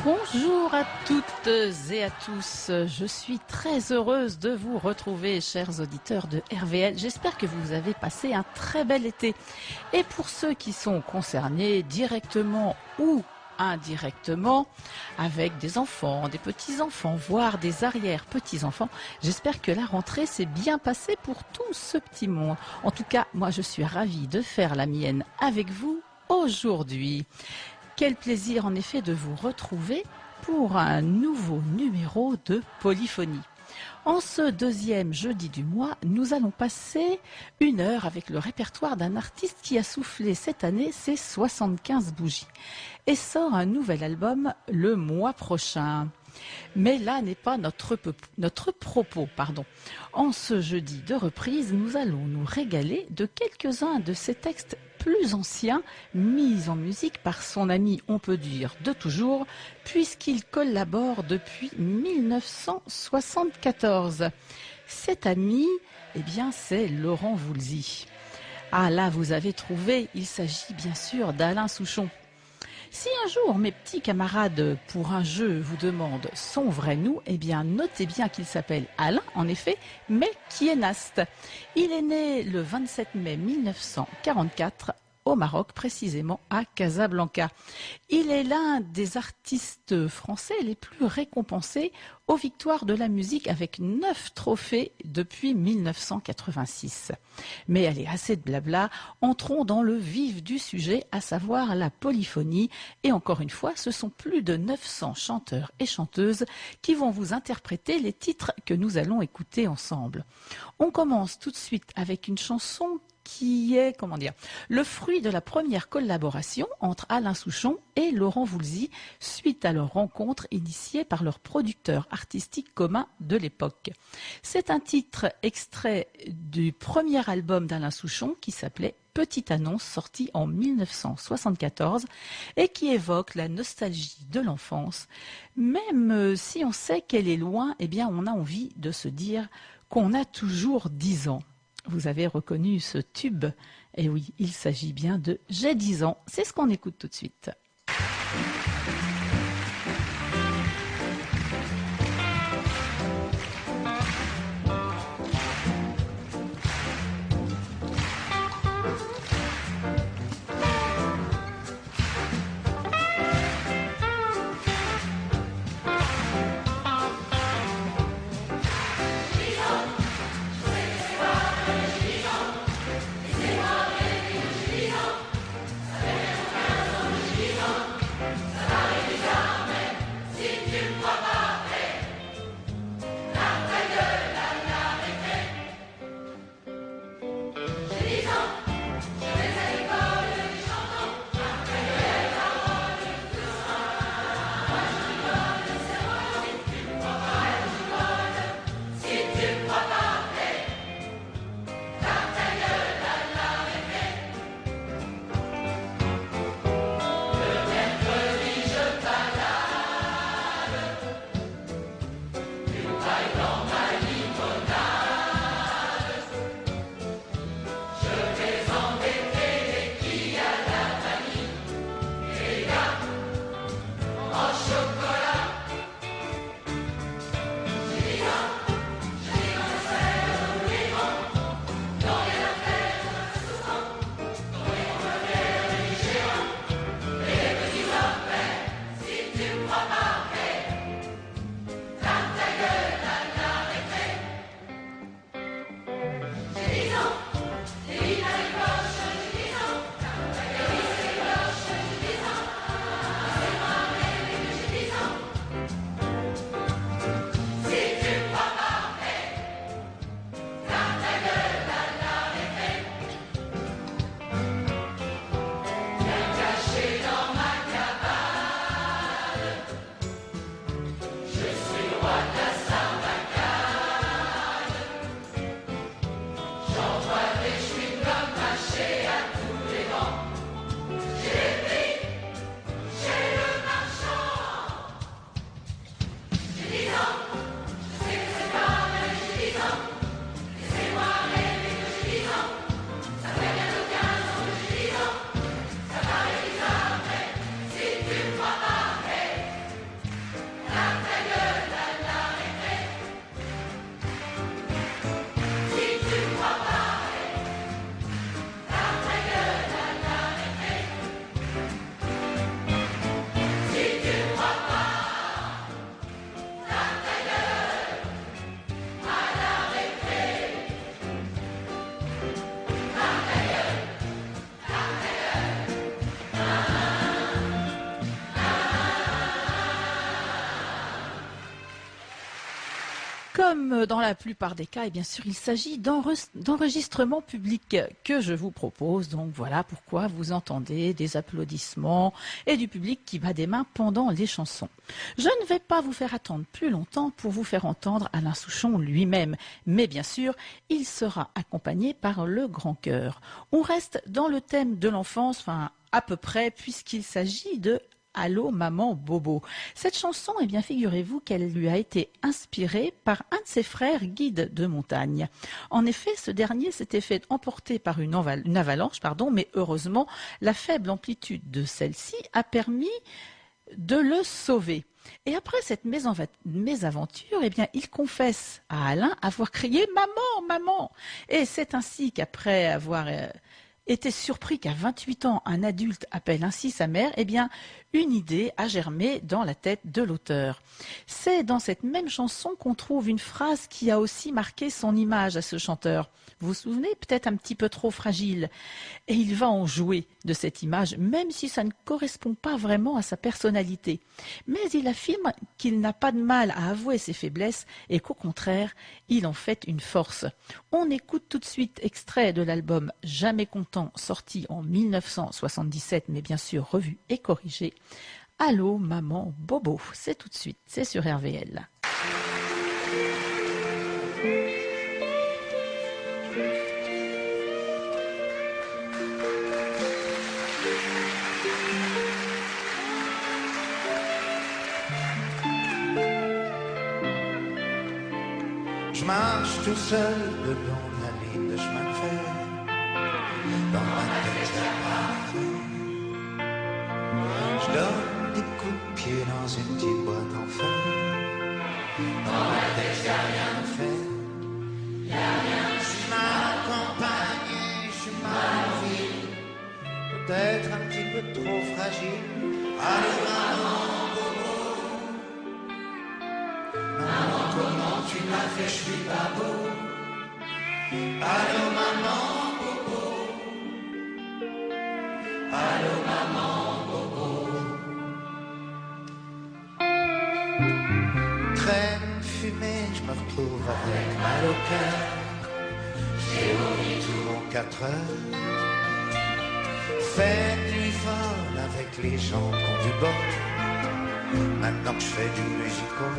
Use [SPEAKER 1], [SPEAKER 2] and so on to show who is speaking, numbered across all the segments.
[SPEAKER 1] Bonjour à toutes et à tous. Je suis très heureuse de vous retrouver, chers auditeurs de RVL. J'espère que vous avez passé un très bel été. Et pour ceux qui sont concernés directement ou indirectement avec des enfants, des petits-enfants, voire des arrière-petits-enfants, j'espère que la rentrée s'est bien passée pour tout ce petit monde. En tout cas, moi je suis ravie de faire la mienne avec vous aujourd'hui. Quel plaisir en effet de vous retrouver pour un nouveau numéro de Polyphonie. En ce deuxième jeudi du mois, nous allons passer 1 heure avec le répertoire d'un artiste qui a soufflé cette année ses 75 bougies et sort un nouvel album le mois prochain. Mais là n'est pas notre propos. En ce jeudi de reprise, nous allons nous régaler de quelques-uns de ces textes plus anciens, mis en musique par son ami, on peut dire, de toujours, puisqu'il collabore depuis 1974. Cet ami, eh bien, c'est Laurent Voulzy. Ah là, vous avez trouvé, il s'agit bien sûr d'Alain Souchon. Si un jour mes petits camarades pour un jeu vous demandent son vrai nom, eh bien notez bien qu'il s'appelle Alain en effet, mais qui est naste. Il est né le 27 mai 1944 au Maroc, précisément à Casablanca. Il est l'un des artistes français les plus récompensés aux victoires de la musique avec 9 trophées depuis 1986. Mais allez, assez de blabla, entrons dans le vif du sujet, à savoir la polyphonie. Et encore une fois, ce sont plus de 900 chanteurs et chanteuses qui vont vous interpréter les titres que nous allons écouter ensemble. On commence tout de suite avec une chanson qui est, le fruit de la première collaboration entre Alain Souchon et Laurent Voulzy, suite à leur rencontre initiée par leur producteur artistique commun de l'époque. C'est un titre extrait du premier album d'Alain Souchon qui s'appelait Petite Annonce, sorti en 1974 et qui évoque la nostalgie de l'enfance. Même si on sait qu'elle est loin, eh bien on a envie de se dire qu'on a toujours 10 ans. Vous avez reconnu ce tube? Et oui, il s'agit bien de J'ai 10 ans. C'est ce qu'on écoute tout de suite.
[SPEAKER 2] J'ai
[SPEAKER 1] Comme dans la plupart des cas, et bien sûr, il s'agit d'enregistrements publics que je vous propose. Donc voilà pourquoi vous entendez des applaudissements et du public qui bat des mains pendant les chansons. Je ne vais pas vous faire attendre plus longtemps pour vous faire entendre Alain Souchon lui-même. Mais bien sûr, il sera accompagné par le grand chœur. On reste dans le thème de l'enfance, enfin à peu près, puisqu'il s'agit de Allô maman Bobo. Cette chanson, eh bien figurez-vous qu'elle lui a été inspirée par un de ses frères guides de montagne. En effet, ce dernier s'était fait emporter par une avalanche, mais heureusement, la faible amplitude de celle-ci a permis de le sauver. Et après cette mésaventure, eh bien, il confesse à Alain avoir crié « Maman, maman !» Et c'est ainsi qu'après avoir était surpris qu'à 28 ans, un adulte appelle ainsi sa mère, eh bien, une idée a germé dans la tête de l'auteur. C'est dans cette même chanson qu'on trouve une phrase qui a aussi marqué son image à ce chanteur. Vous vous souvenez, peut-être un petit peu trop fragile. Et il va en jouer de cette image, même si ça ne correspond pas vraiment à sa personnalité. Mais il affirme qu'il n'a pas de mal à avouer ses faiblesses et qu'au contraire, il en fait une force. On écoute tout de suite extrait de l'album Jamais content, sorti en 1977, mais bien sûr revu et corrigé. Allô maman Bobo, c'est tout de suite, c'est sur RVL.
[SPEAKER 2] Je marche tout seul le long de la ligne de chemin de fer. Dans ma tête, y'a pas de fer. Je donne des coups de pied dans une petite boîte en fer. Dans ma tête, y'a rien de fait. Y'a rien. Je suis mal en campagne, je suis mal en ville. Peut-être un petit peu trop fragile. Allô maman, Bobo. Maman, comment tu m'as fait, je suis pas beau. Allô maman, Bobo. Allô maman, Bobo. Traîne fumée, je me retrouve avec mal au cœur. J'ai vomi tout mon 4 heures. Fais nuit folle avec les gens qui ont du bord. Maintenant que je fais du musical.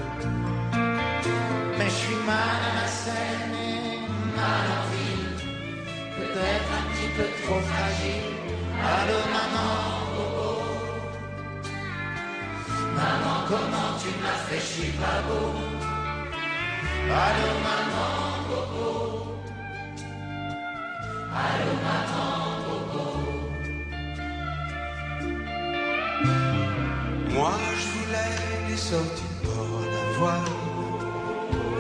[SPEAKER 2] Mais je suis mal à la scène et mal en ville. Peut-être un petit peu trop fragile. Allô maman, Bobo. Maman, comment tu m'as fait, je suis pas beau. Allô maman, Bobo. Allô maman, Bobo. Moi je voulais les sorties de bord, la voile.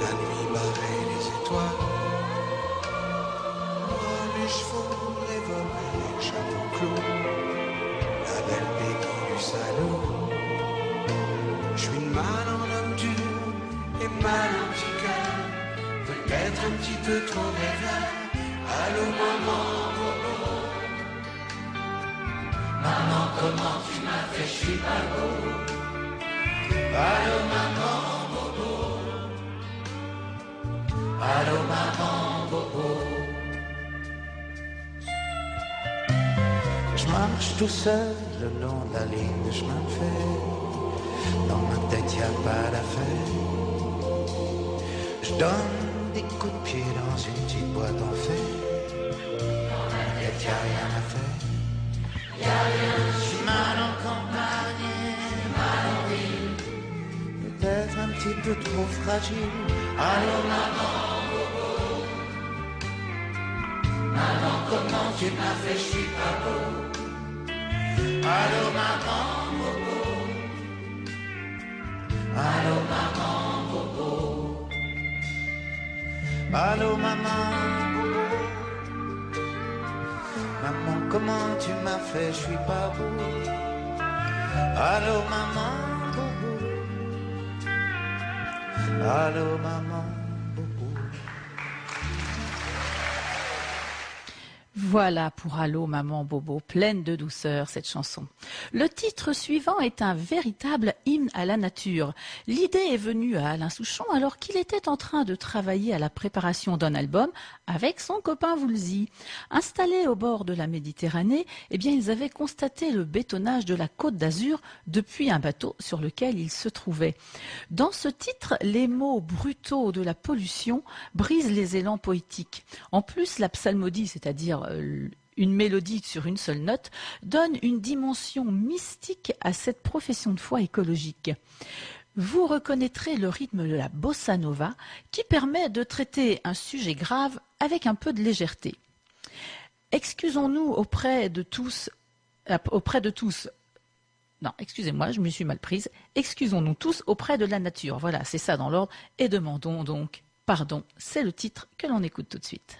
[SPEAKER 2] La nuit barrée, les étoiles. Moi, les chevaux, les volets, les chapeaux clos. La belle béquille du salaud. Je suis mal en homme dur et mal en petit cœur. Peut-être un petit peu trop rêveur. Allô maman, Bobo. Maman, comment tu m'as fait, je suis pas beau. Allô maman, Bobo. Allô maman, Bobo. Je marche tout seul le long de la ligne de chemin de fer. Dans ma tête y'a pas d'affaire. Je donne des coups de pied dans une petite boîte en fer. Dans ma tête y'a rien à faire. Y'a rien. Je suis mal en campagne, mal en ville. Peut-être un petit peu trop fragile. Allô maman. Maman, comment tu m'as fait, je suis pas beau. Allô maman, Bobo. Allô maman, Bobo. Allô maman, Bobo. Maman, comment tu m'as fait, je suis pas beau. Allô maman, Bobo. Allô maman.
[SPEAKER 1] Voilà pour Allô Maman Bobo, pleine de douceur cette chanson. Le titre suivant est un véritable hymne à la nature. L'idée est venue à Alain Souchon alors qu'il était en train de travailler à la préparation d'un album avec son copain Woolsey. Installés au bord de la Méditerranée, ils avaient constaté le bétonnage de la Côte d'Azur depuis un bateau sur lequel ils se trouvaient. Dans ce titre, les mots brutaux de la pollution brisent les élans poétiques. En plus, la psalmodie, c'est-à-dire une mélodie sur une seule note, donne une dimension mystique à cette profession de foi écologique. Vous reconnaîtrez le rythme de la bossa nova qui permet de traiter un sujet grave avec un peu de légèreté. Excusons-nous auprès de tous. Non, excusez-moi, je me suis mal prise. Excusons-nous tous auprès de la nature. Voilà, c'est ça dans l'ordre. Et demandons donc pardon. C'est le titre que l'on écoute tout de suite.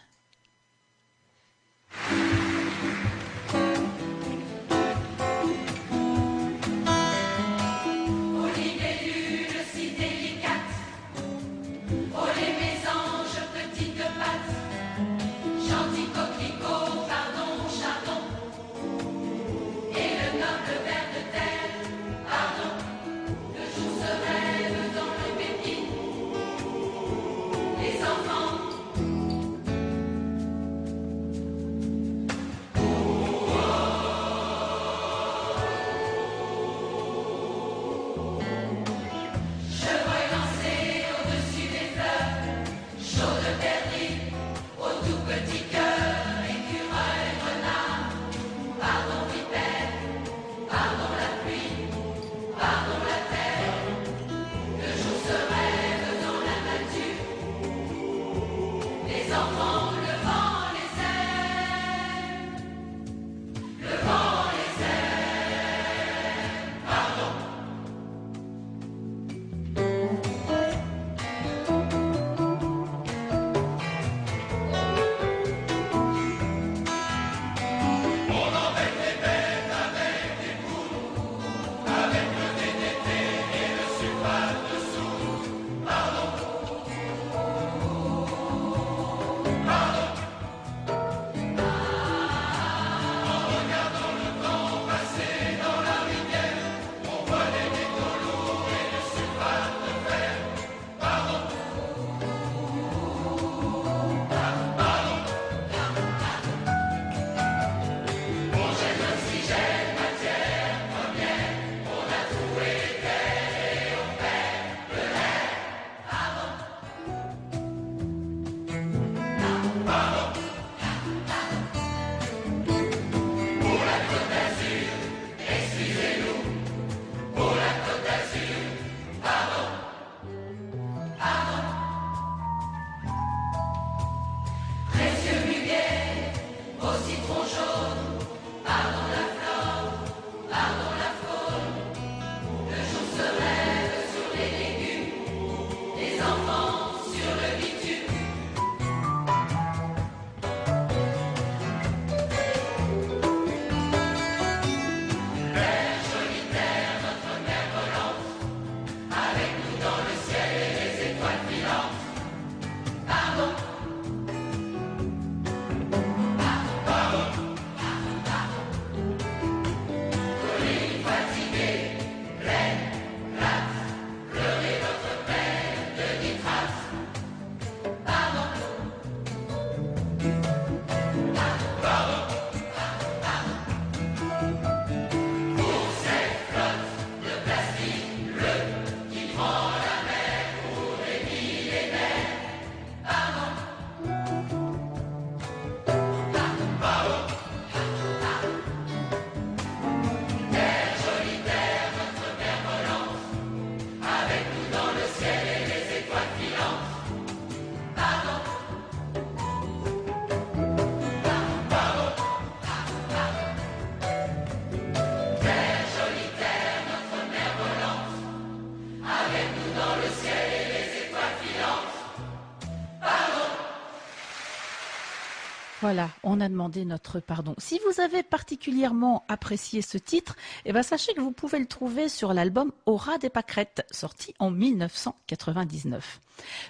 [SPEAKER 1] Voilà, on a demandé notre pardon. Si vous avez particulièrement apprécié ce titre, eh ben sachez que vous pouvez le trouver sur l'album Aura des pâquerettes, sorti en 1999.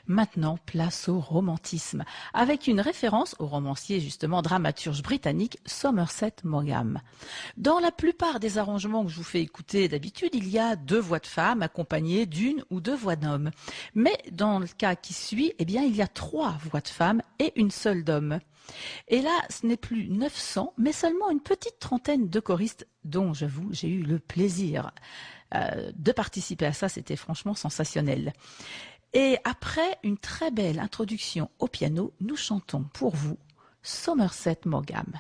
[SPEAKER 1] Maintenant, place au romantisme, avec une référence au romancier justement dramaturge britannique Somerset Maugham. Dans la plupart des arrangements que je vous fais écouter d'habitude, il y a 2 voix de femmes accompagnées d'une ou 2 voix d'homme. Mais dans le cas qui suit, eh bien, il y a 3 voix de femmes et une seule d'homme. Et là, ce n'est plus 900, mais seulement une petite trentaine de choristes dont, j'avoue, j'ai eu le plaisir de participer à ça. C'était franchement sensationnel. Et après une très belle introduction au piano, nous chantons pour vous Somerset Maugham.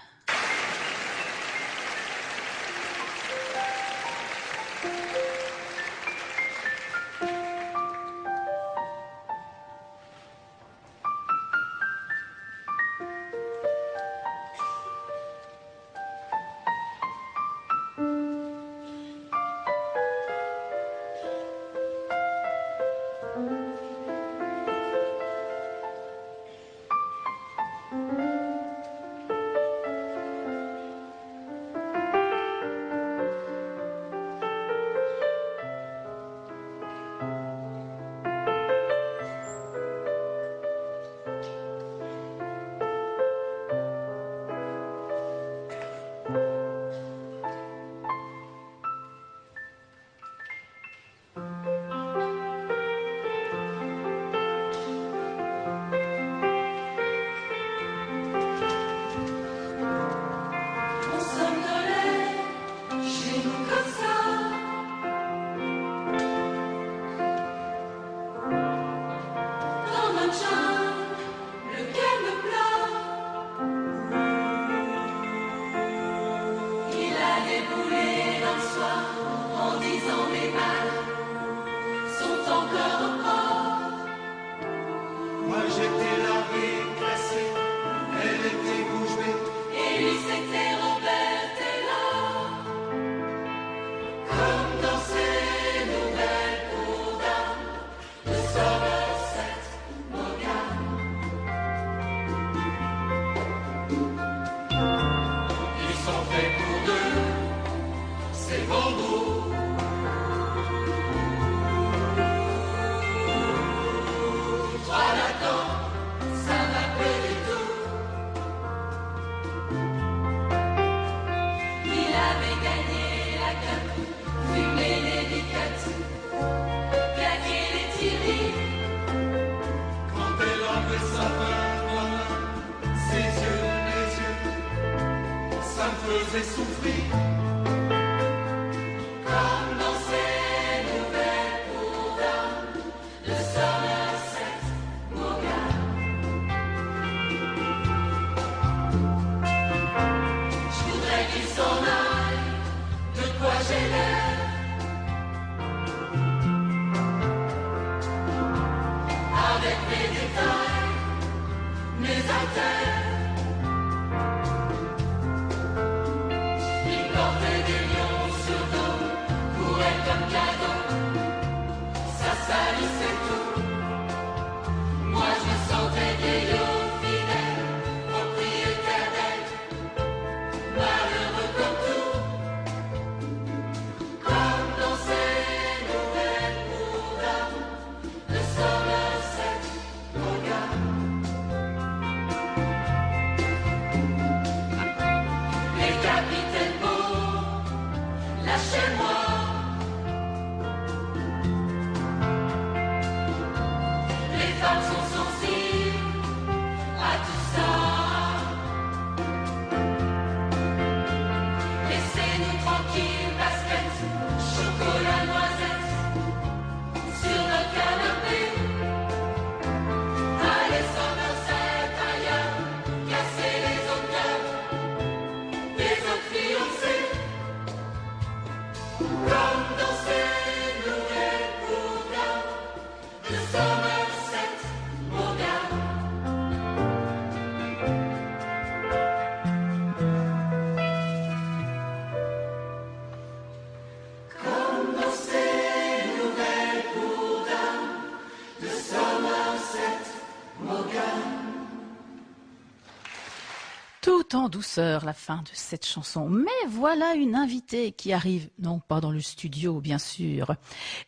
[SPEAKER 1] Tout en douceur, la fin de cette chanson. Mais voilà une invitée qui arrive, non pas dans le studio bien sûr.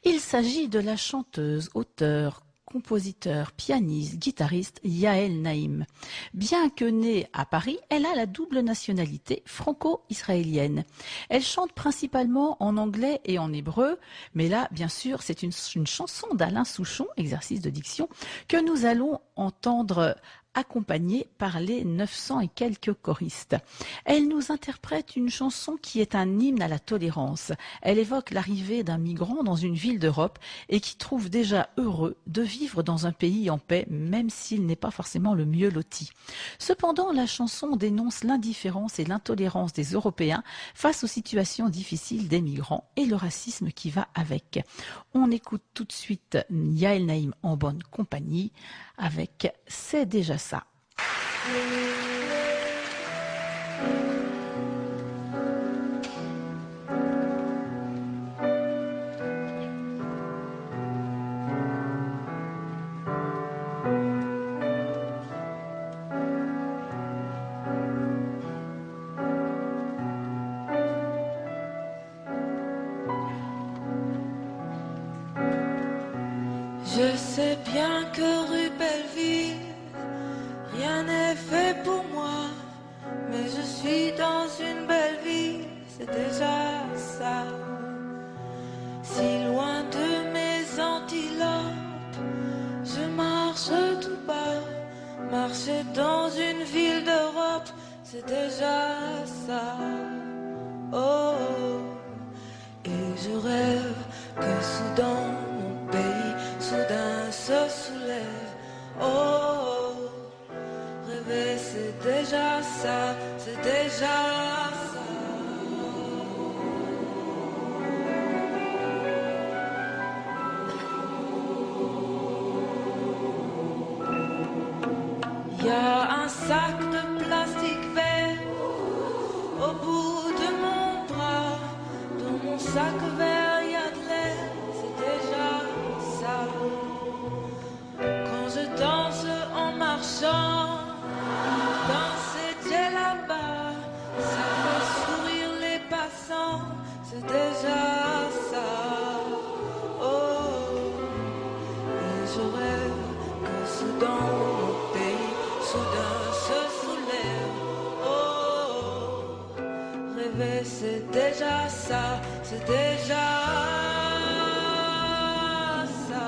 [SPEAKER 1] Il s'agit de la chanteuse, auteure, compositeur, pianiste, guitariste Yael Naïm. Bien que née à Paris, elle a la double nationalité franco-israélienne. Elle chante principalement en anglais et en hébreu, mais là, bien sûr, c'est une chanson d'Alain Souchon, exercice de diction, que nous allons entendre accompagnée par les 900 et quelques choristes. Elle nous interprète une chanson qui est un hymne à la tolérance. Elle évoque l'arrivée d'un migrant dans une ville d'Europe et qui trouve déjà heureux de vivre dans un pays en paix, même s'il n'est pas forcément le mieux loti. Cependant, la chanson dénonce l'indifférence et l'intolérance des Européens face aux situations difficiles des migrants et le racisme qui va avec. On écoute tout de suite Yael Naïm en bonne compagnie avec C'est déjà ça.
[SPEAKER 3] Je sais bien que rue Belleville, rien n'est fait pour moi, mais je suis dans une belle ville, c'est déjà ça. Si loin de mes antilopes, je marche tout bas, marcher dans une ville d'Europe, c'est déjà ça. Oh, et je rêve que soudain mon pays soudain se soulève. Oh, rêver c'est déjà ça, c'est déjà ça. Il y a un sac de plastique vert au bout de mon bras. Dans mon sac vert il y a de l'air, c'est déjà ça. Quand je danse en marchant, danser c'est là-bas, ça fait sourire les passants, c'est déjà ça. Oh, et je rêve que soudain mon pays, soudain se soulève. Oh, rêver c'est déjà ça, c'est déjà ça.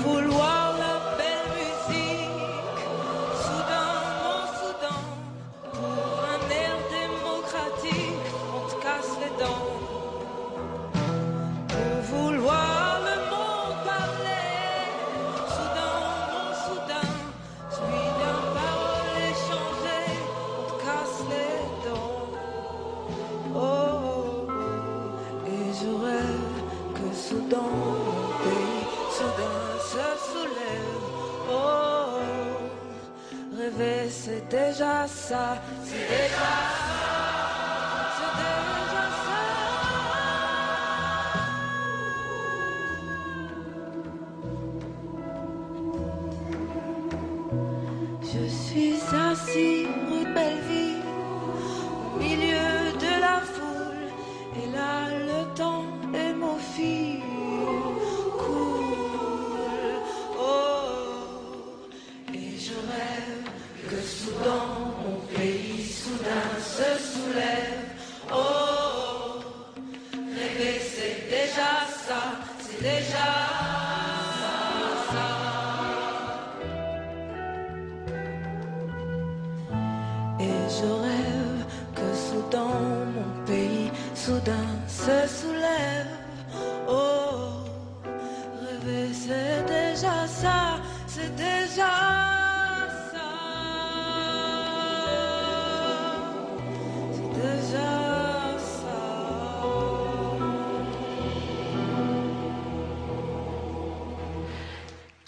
[SPEAKER 3] Vouloir la belle musique, soudain, mon Soudan, pour un air démocratique, on te casse les dents. Pour vouloir le monde parler, soudain, mon Soudan, suis d'un parole échangée, on te casse les dents. Oh, et je rêve que soudain, mon pays, soudain se soulève. Oh, rêver c'est déjà ça, c'est déjà ça, c'est déjà ça. Je suis assis rue Belleville, au milieu de la foule, et là le temps est mon fils. Soudain, mon pays, soudain se soulève. Oh, rêver c'est déjà ça, c'est déjà ça. Et je rêve que soudain, mon pays, soudain se soulève. Oh, rêver c'est déjà ça, c'est déjà ça.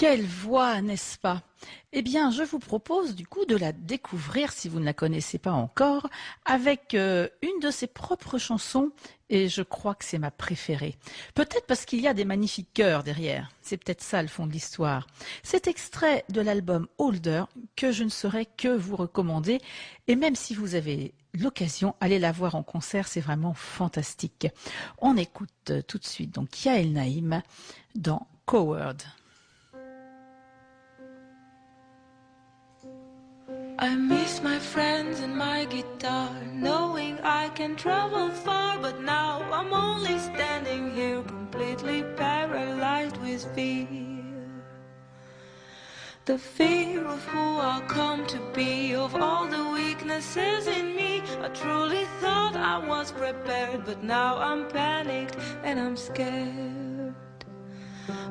[SPEAKER 1] Quelle voix, n'est-ce pas? Eh bien, je vous propose du coup de la découvrir si vous ne la connaissez pas encore avec une de ses propres chansons et je crois que c'est ma préférée. Peut-être parce qu'il y a des magnifiques chœurs derrière. C'est peut-être ça le fond de l'histoire. C'est extrait de l'album Older que je ne saurais que vous recommander et même si vous avez l'occasion, allez la voir en concert, c'est vraiment fantastique. On écoute tout de suite donc Yael Naïm dans Coward.
[SPEAKER 3] I miss my friends and my guitar, knowing I can travel far, but now I'm only standing here completely paralyzed with fear. The fear of who I'll come to be, of all the weaknesses in me. I truly thought I was prepared, but now I'm panicked and I'm scared.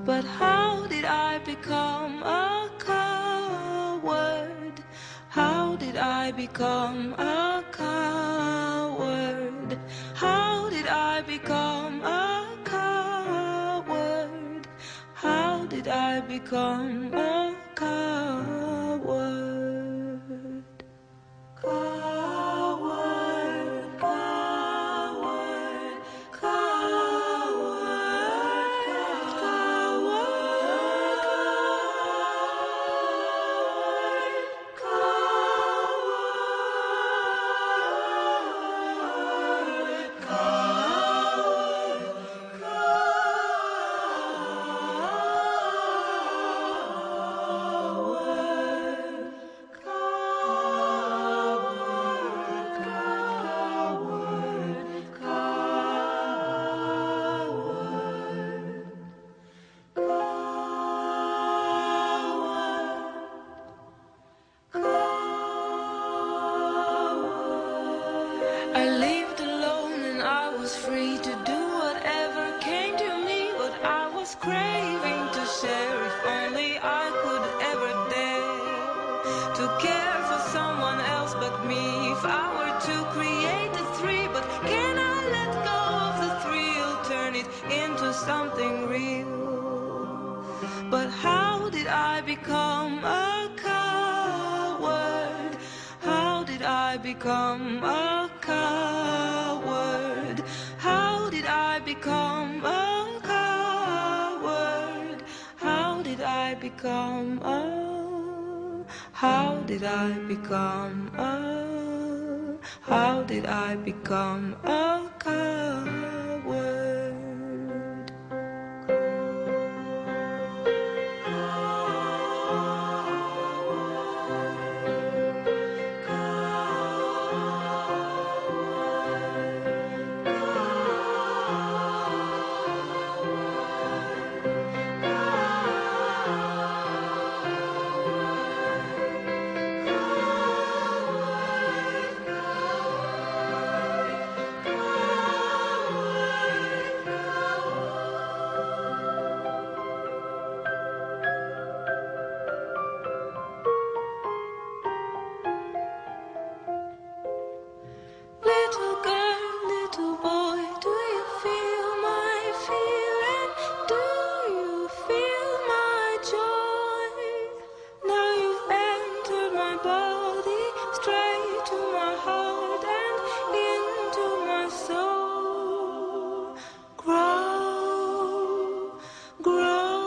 [SPEAKER 3] But how did I become a coward? How did I become a coward? How did I become a coward? How did I become a coward? Coward, coward, coward, I lived alone and I was free to do whatever came to me, but I was craving to share. If only I could ever dare to care for someone else but me. If I were to create a three, but can I let go of the thrill, turn it into something real? But how did I become a coward? How did I become a coward? How did I become a coward? How did I become a? How did I become a? How did I become a coward? Little girl, little boy, do you feel my feeling? Do you feel my joy? Now you've entered my body, straight to my heart and into my soul. Grow, grow.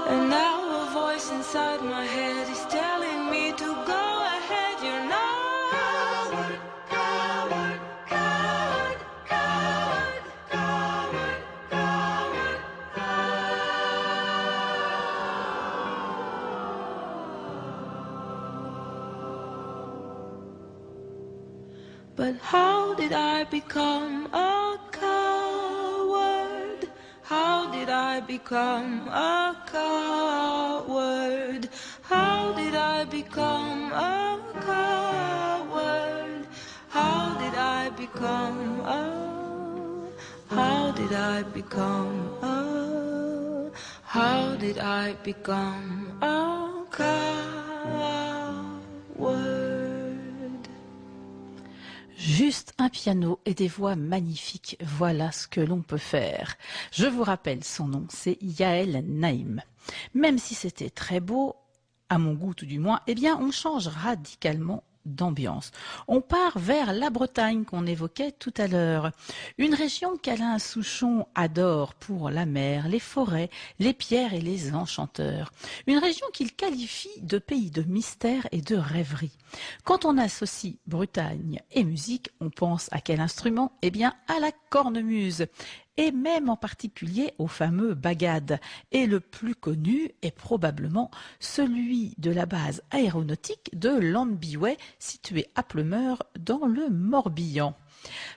[SPEAKER 3] And now a voice inside my head is telling me to go ahead, you're not. But how did I become a coward? How did I become a coward? How did I become a coward? How did I become a? How did I become a? How did I become a coward?
[SPEAKER 1] Juste un piano et des voix magnifiques, voilà ce que l'on peut faire. Je vous rappelle son nom, c'est Yael Naïm. Même si c'était très beau, à mon goût tout du moins, eh bien on change radicalement d'ambiance. On part vers la Bretagne qu'on évoquait tout à l'heure. Une région qu'Alain Souchon adore pour la mer, les forêts, les pierres et les enchanteurs. Une région qu'il qualifie de pays de mystère et de rêverie. Quand on associe Bretagne et musique, on pense à quel instrument? Eh bien à la cornemuse. Et même en particulier au fameux bagad. Et le plus connu est probablement celui de la base aéronautique de Landbiway, située à Pleumeur dans le Morbihan.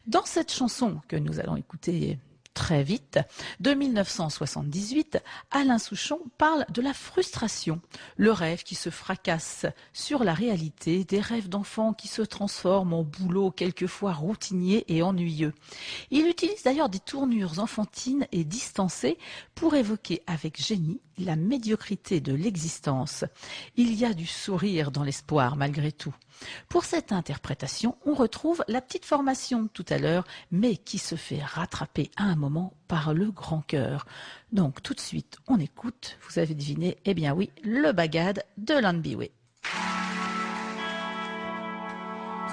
[SPEAKER 1] Dans cette chanson que nous allons écouter très vite, de 1978, Alain Souchon parle de la frustration, le rêve qui se fracasse sur la réalité, des rêves d'enfants qui se transforment en boulot quelquefois routinier et ennuyeux. Il utilise d'ailleurs des tournures enfantines et distancées pour évoquer avec génie la médiocrité de l'existence. Il y a du sourire dans l'espoir malgré tout. Pour cette interprétation, on retrouve la petite formation tout à l'heure, mais qui se fait rattraper à un moment par le grand cœur. Donc tout de suite, on écoute, vous avez deviné, eh bien oui, le bagad de Landbiway.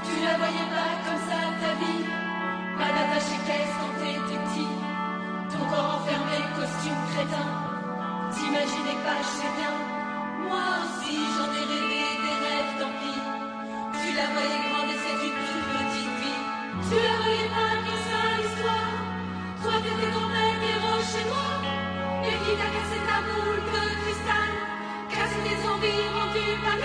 [SPEAKER 3] Tu la voyais pas comme ça ta vie, mal attaché caisse quand t'étais petit, ton corps enfermé, costume crétin, t'imaginais pas, je sais bien, moi aussi j'en ai rêvé des rêves, tant pis. Tu la voyais grande et c'est une toute petite vie. Tu la voyais pas comme ça l'histoire. Toi t'étais ton mec héros chez moi. Et qui t'a cassé ta boule de cristal, cassé tes envies rendues par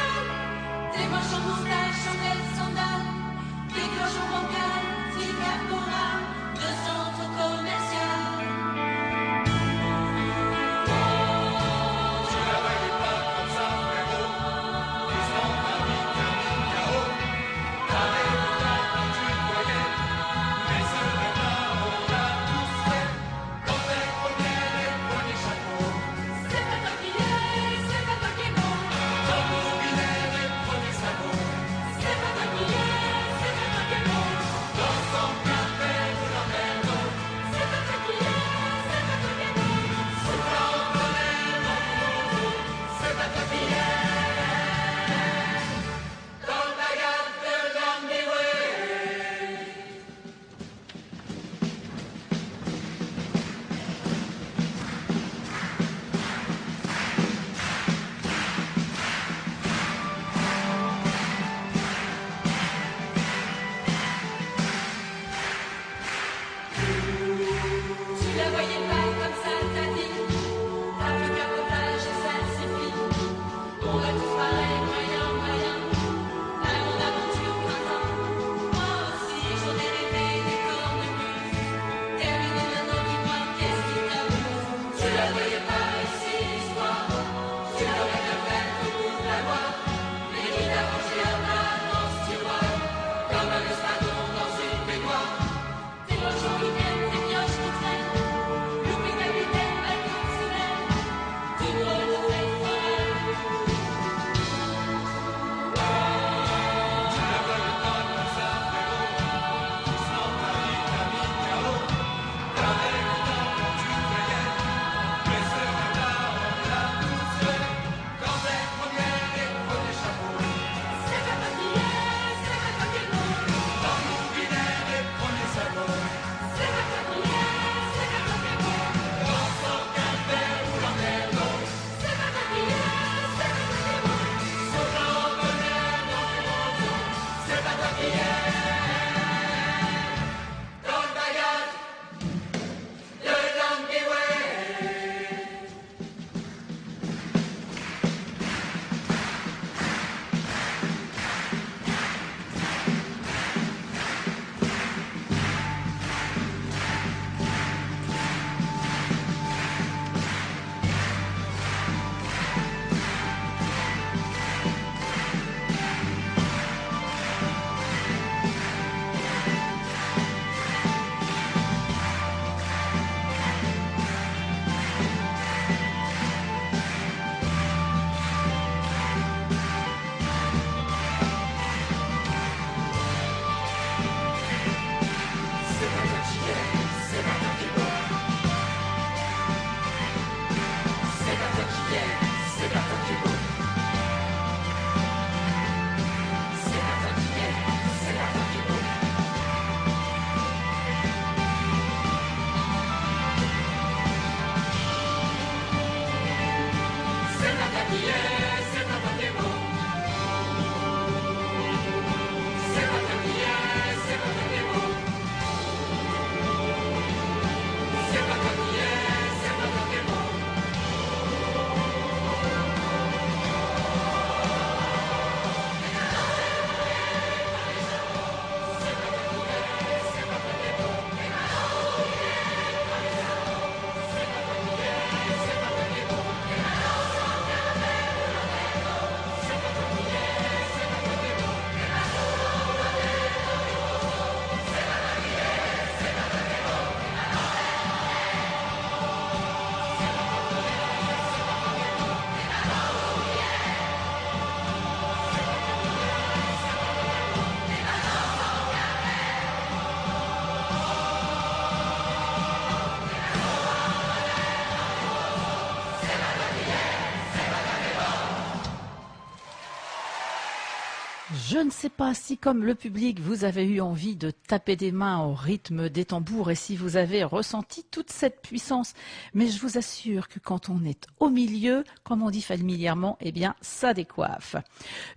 [SPEAKER 1] Je ne sais pas si, comme le public, vous avez eu envie de taper des mains au rythme des tambours et si vous avez ressenti toute cette puissance. Mais je vous assure que quand on est au milieu, comme on dit familièrement, eh bien, ça décoiffe.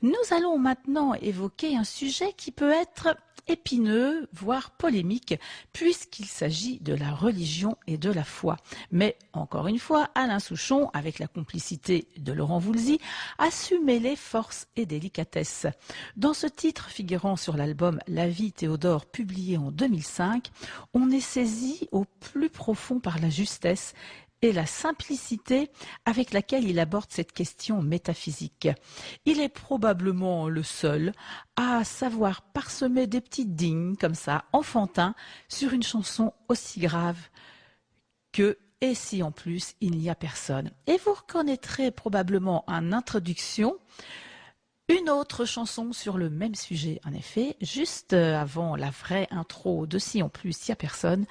[SPEAKER 1] Nous allons maintenant évoquer un sujet qui peut être épineux, voire polémique, puisqu'il s'agit de la religion et de la foi. Mais, encore une fois, Alain Souchon, avec la complicité de Laurent Voulzy, a su mêler force et délicatesse. Dans ce titre figurant sur l'album La vie Théodore, publié en 2005, on est saisi au plus profond par la justesse et la simplicité avec laquelle il aborde cette question métaphysique. Il est probablement le seul à savoir parsemer des petites dignes comme ça, enfantins, sur une chanson aussi grave que « Et si en plus il n'y a personne ». Et vous reconnaîtrez probablement en introduction une autre chanson sur le même sujet. En effet, juste avant la vraie intro de « Si en plus il n'y a personne »,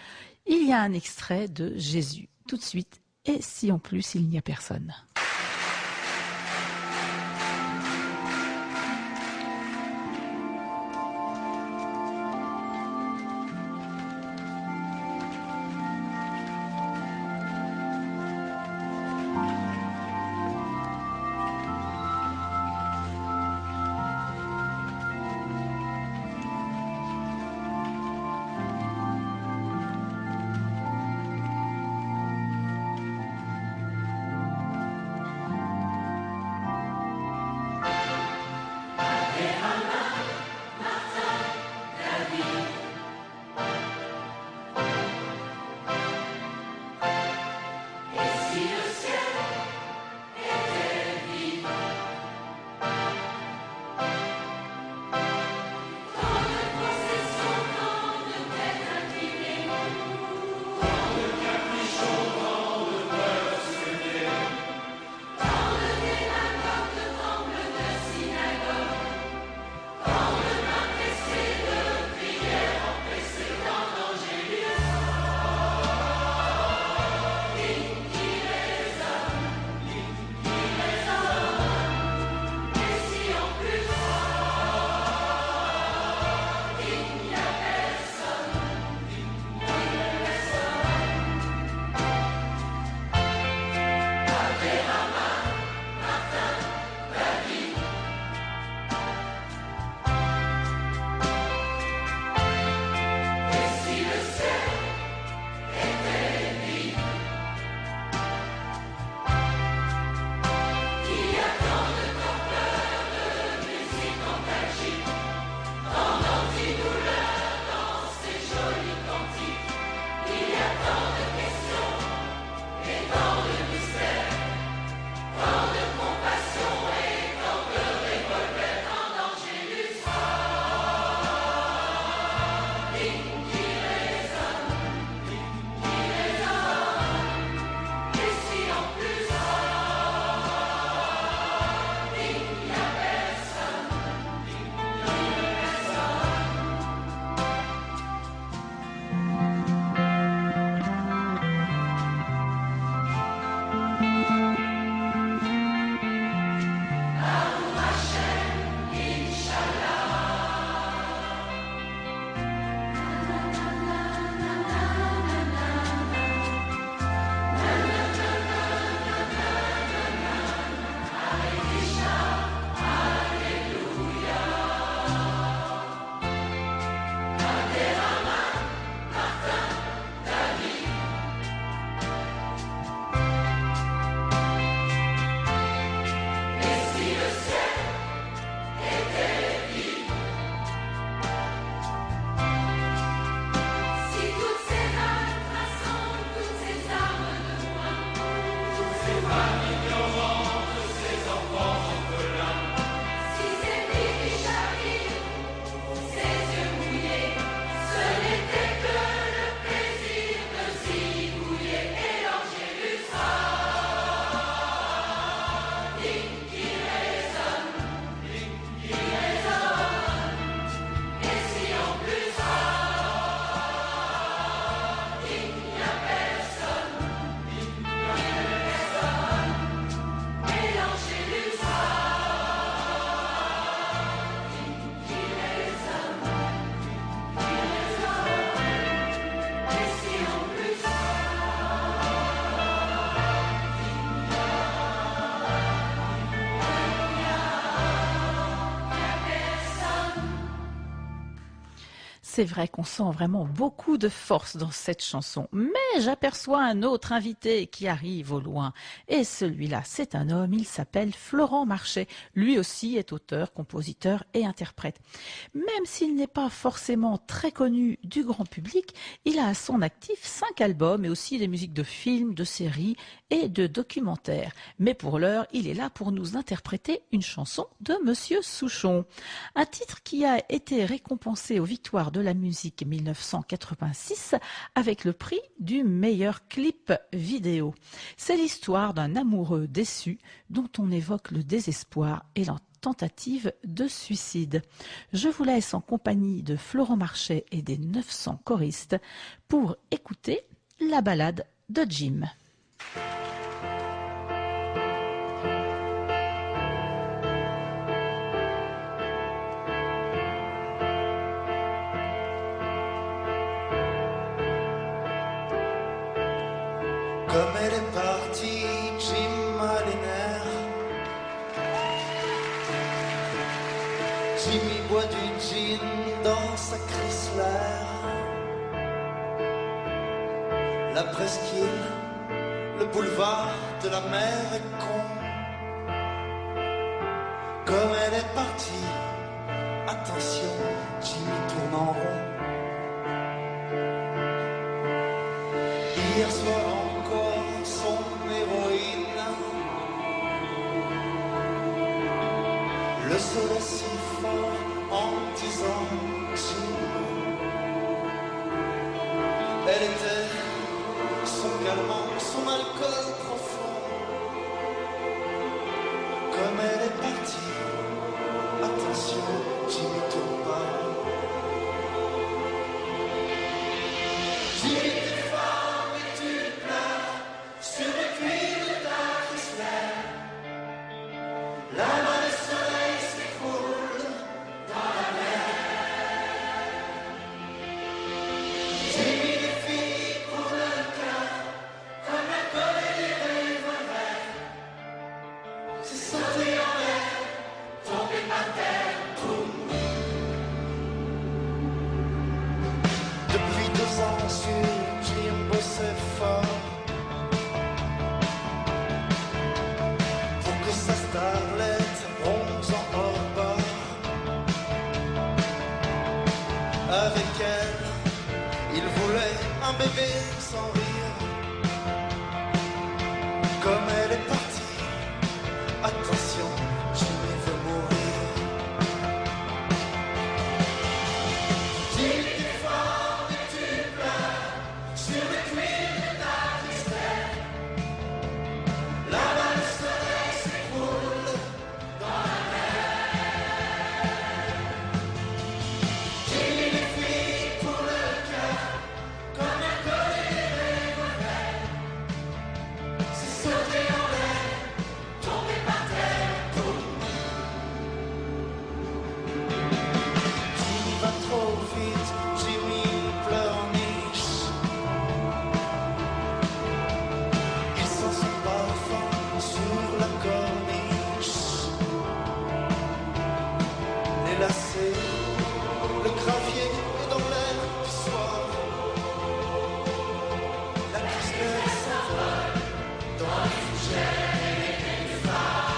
[SPEAKER 1] il y a un extrait de Jésus. Tout de suite, et si en plus il n'y a personne. C'est vrai qu'on sent vraiment beaucoup de force dans cette chanson, mais j'aperçois un autre invité qui arrive au loin. Et celui-là, c'est un homme, il s'appelle Florent Marchais. Lui aussi est auteur, compositeur et interprète. Même s'il n'est pas forcément très connu du grand public, il a à son actif 5 albums et aussi des musiques de films, de séries et de documentaires. Mais pour l'heure, il est là pour nous interpréter une chanson de Monsieur Souchon. Un titre qui a été récompensé aux Victoires de la musique 1986 avec le prix du meilleur clip vidéo. C'est l'histoire d'un amoureux déçu dont on évoque le désespoir et la tentative de suicide. Je vous laisse en compagnie de Florent Marchais et des 900 choristes pour écouter la ballade de Jim.
[SPEAKER 2] Comme elle est partie, Jim a les nerfs. Jimmy boit du gin dans sa Chrysler. La presqu'île, le boulevard de la mer est con. Comme elle est partie, attention, Jimmy tourne en rond. Hier soir encore, son héroïne. Le soleil si fort en disant Jim. Elle était son calmant, son alcool profond. Comme elle est partie, attention, Jimmy tourne pas. Jimmy, t'es femme et tu pleures sur le cuir de ta Chrysler. La main du soleil s'écoule dans la mer. Jimmy, des filles pour le cœur, comme un collet du revolver. C'est sauté en l'air, tombé par terre, boum. Depuis 2 ans sur Jim bossait fort pour que sa starlette bronze en hors bord. Avec elle, il voulait un bébé sans rire. Comme elle est partie, attention, Jimmy veut mourir. Jimmy, t'es fort et tu pleures sur le cuir de ta Chrysler. Là-bas le soleil s'écoule dans la mer. Jimmy, les filles pour le cœur, comme un collier de revolver. C'est sauté en l'air, tombé par terre, boum. Jimmy va trop vite, Jimmy pleurniche. Il sent son parfum sur la corniche. Les lacets, le gravier est dans l'air du soir. La Chrysler s'envole dans les fougères et les nénuphars.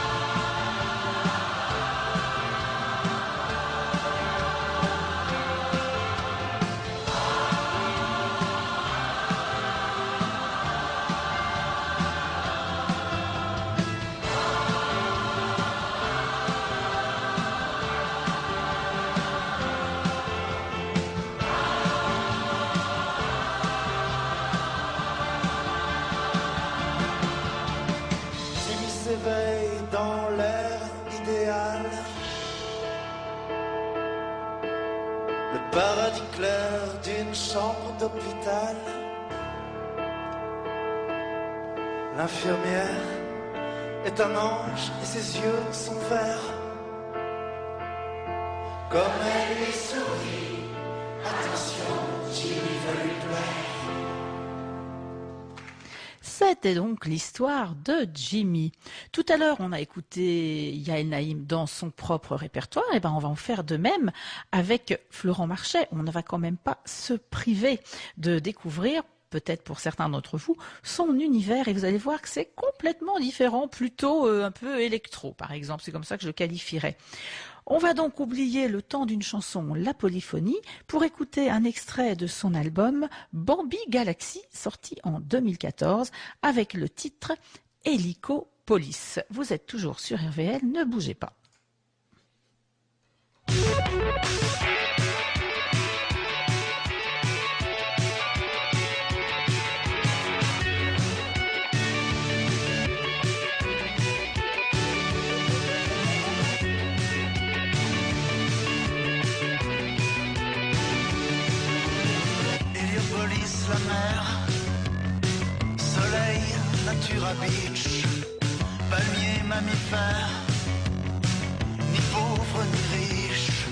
[SPEAKER 2] Jimmy s'éveille dans l'air idéal. Le paradis clair d'une chambre d'hôpital. L'infirmière est un ange et ses yeux sont verts. Comme elle lui sourit, attention, Jimmy veut lui plaire.
[SPEAKER 1] C'était donc l'histoire de Jimmy. Tout à l'heure, on a écouté Yael Naïm dans son propre répertoire. Et ben, on va en faire de même avec Florent Marchais. On ne va quand même pas se priver de découvrir, peut-être pour certains d'entre vous, son univers. Et vous allez voir que c'est complètement différent, plutôt un peu électro, par exemple. C'est comme ça que je le qualifierais. On va donc oublier le temps d'une chanson, la polyphonie, pour écouter un extrait de son album Bambi Galaxy, sorti en 2014, avec le titre Hélicopolis. Vous êtes toujours sur RVL, ne bougez pas.
[SPEAKER 2] La mer, soleil, natura beach, palmier, mammifère, ni pauvre ni riche,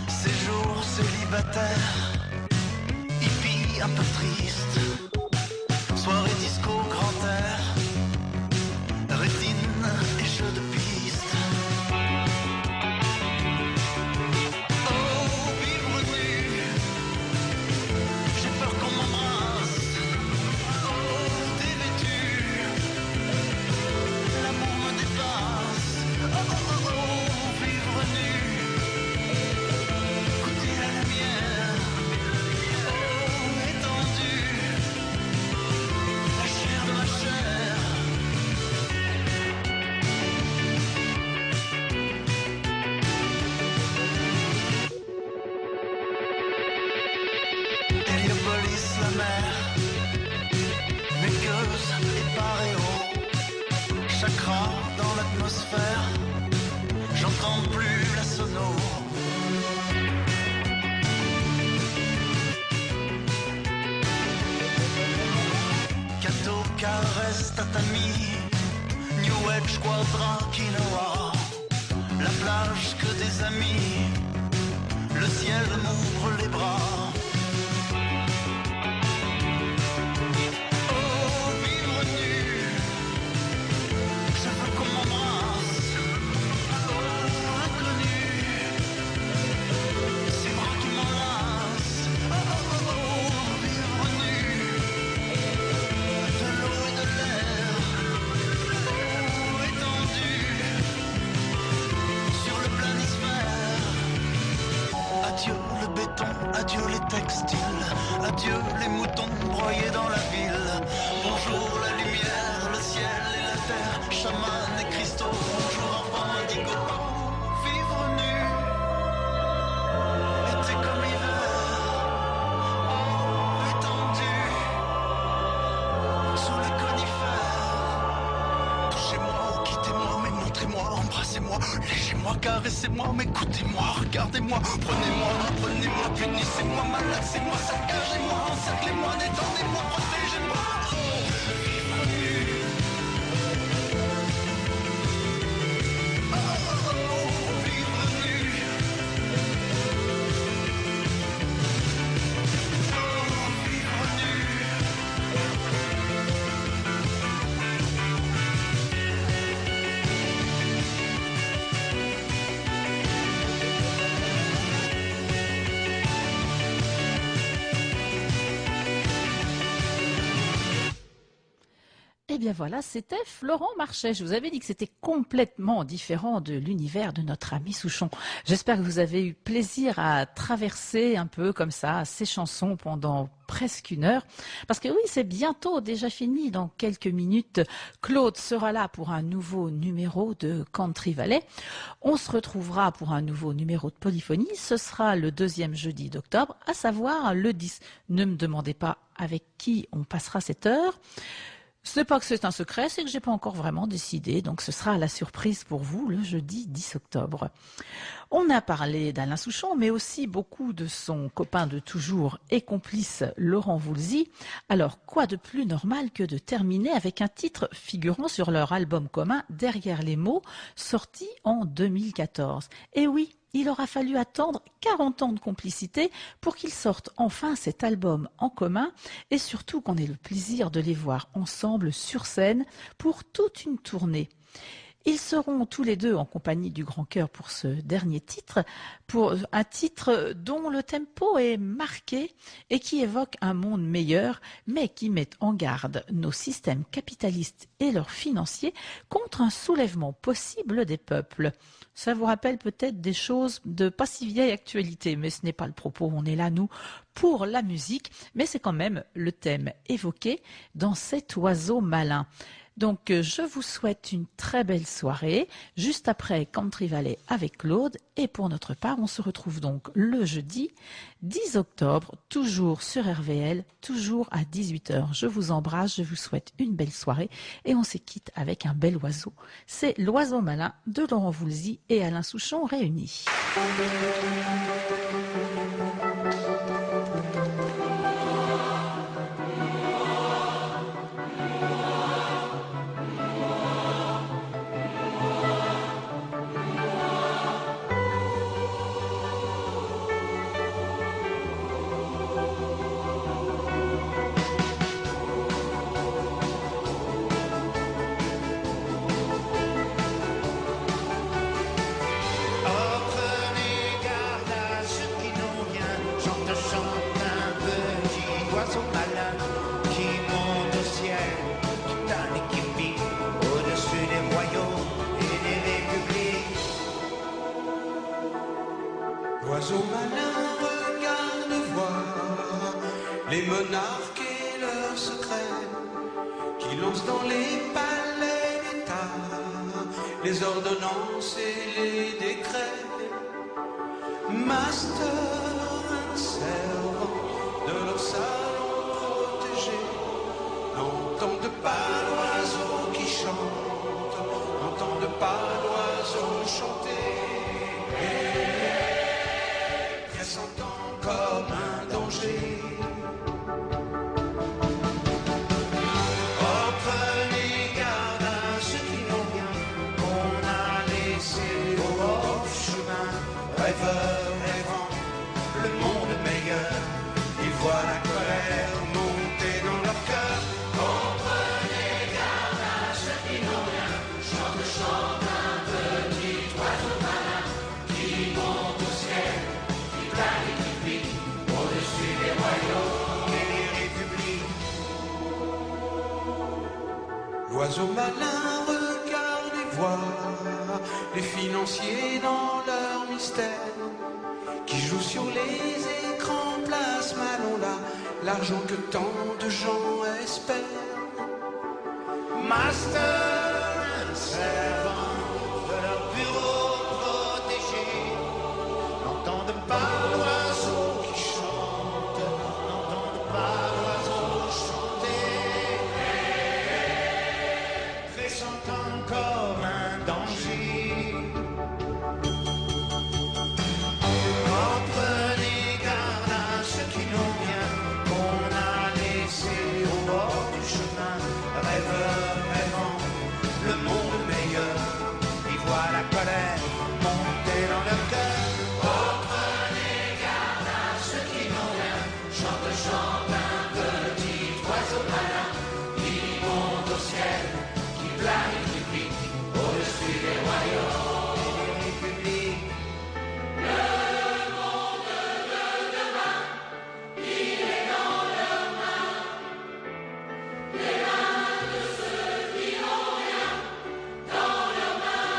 [SPEAKER 2] séjour célibataire, hippie un peu triste, soirée disco grand air, rétine et jeux de piste. J'entends plus la sono. Kato, caresse, tatami, New Age, quadra, quinoa. La plage que des amis, le ciel m'ouvre les bras. Adieu les textiles, adieu les moutons broyés dans la ville. Bonjour la lumière, le ciel et la terre, chaman et cristaux, bonjour enfant indigo. Vivre nu, été comme hiver, étendu sous les conifères. Touchez-moi, quittez-moi, mais montrez-moi, embrassez-moi, léchez-moi, caressez-moi, mais écoutez-moi, regardez-moi, prenez-moi, punissez-moi, malaxez-moi, saccagez-moi, encerclez-moi, détendez-moi, protégez-moi.
[SPEAKER 1] Eh bien voilà, c'était Florent Marchais. Je vous avais dit que c'était complètement différent de l'univers de notre ami Souchon. J'espère que vous avez eu plaisir à traverser un peu comme ça ces chansons pendant presque une heure. Parce que oui, c'est bientôt déjà fini. Dans quelques minutes, Claude sera là pour un nouveau numéro de Country Valley. On se retrouvera pour un nouveau numéro de Polyphonie. Ce sera le 2e jeudi d'octobre, à savoir le 10. Ne me demandez pas avec qui on passera cette heure. Ce n'est pas que c'est un secret, c'est que j'ai pas encore vraiment décidé, donc ce sera la surprise pour vous le jeudi 10 octobre. On a parlé d'Alain Souchon, mais aussi beaucoup de son copain de toujours et complice Laurent Voulzy. Alors, quoi de plus normal que de terminer avec un titre figurant sur leur album commun Derrière les mots, sorti en 2014. Et oui, Il aura fallu attendre 40 ans de complicité pour qu'ils sortent enfin cet album en commun et surtout qu'on ait le plaisir de les voir ensemble sur scène pour toute une tournée. Ils seront tous les deux en compagnie du Grand Chœur pour ce dernier titre, pour un titre dont le tempo est marqué et qui évoque un monde meilleur, mais qui met en garde nos systèmes capitalistes et leurs financiers contre un soulèvement possible des peuples. Ça vous rappelle peut-être des choses de pas si vieille actualité, mais ce n'est pas le propos. On est là, nous, pour la musique, mais c'est quand même le thème évoqué dans Cet oiseau malin. Donc, je vous souhaite une très belle soirée, juste après Country Valley avec Claude. Et pour notre part, on se retrouve donc le jeudi 10 octobre, toujours sur RVL, toujours à 18h. Je vous embrasse, je vous souhaite une belle soirée et on se quitte avec un bel oiseau. C'est L'Oiseau Malin de Laurent Voulzy et Alain Souchon réunis.
[SPEAKER 2] L'oiseau malin regarde voir les monarques et leurs secrets qui lancent dans les palais d'État les ordonnances et les décrets. Master, un servant de leur salon protégé, n'entendent pas l'oiseau qui chante, n'entendent pas l'oiseau chanter. Pressentant comme un danger. Oh, prenez garde à ceux qui n'ont rien, qu'on a laissé au bord du chemin. Rêveurs, rêvant le monde meilleur, ils voient la colère monter dans leur cœur. Oh, prenez garde à ceux qui n'ont rien, chante, chante un petit oiseau malin qui monte au ciel. Au-dessus des royaumes et des républiques. L'oiseau malin regarde et voit les financiers dans leur mystère, qui jouent sur les écrans place Malon là, l'argent que tant de gens espèrent. Master, un servant de leur bureau protégé, n'entendent pas l'oiseau qui chante, n'entendent pas l'oiseau chanter, pressentant comme un danger. Oh, prenez garde à ceux qui n'ont rien, qu'on a laissé au bord du chemin. Rêveurs, rêvant le monde meilleur, ils voient la colère monter dans leur cœur. Chante un petit oiseau malin qui monte au ciel, qui plane et qui pique au-dessus des royaumes et des républiques. Le monde de demain, il est dans leurs mains, les mains de ceux qui n'ont rien dans leurs mains.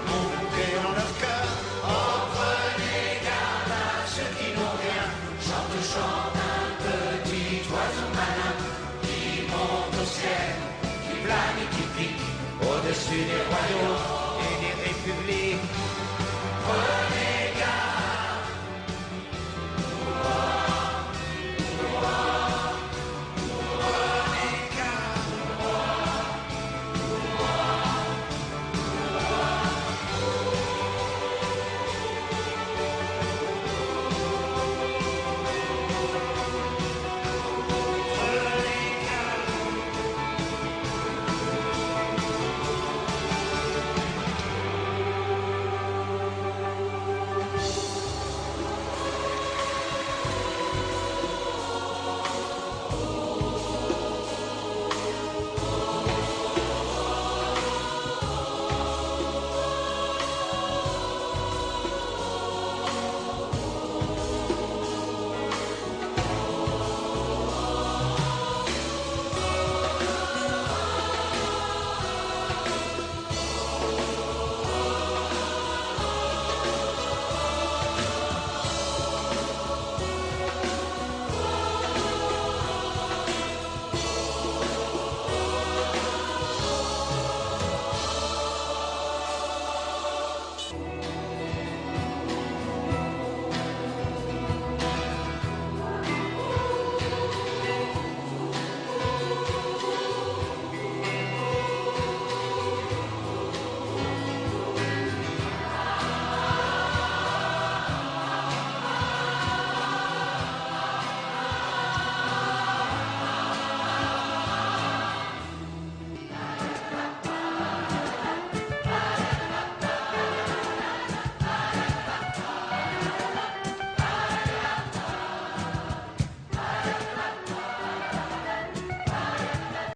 [SPEAKER 2] Monter dans leur cœur. Oh, prenez garde à ceux qui n'ont rien. Chante, chante un petit oiseau malin qui monte au ciel, qui plane et qui pique au-dessus des royaumes et des républiques.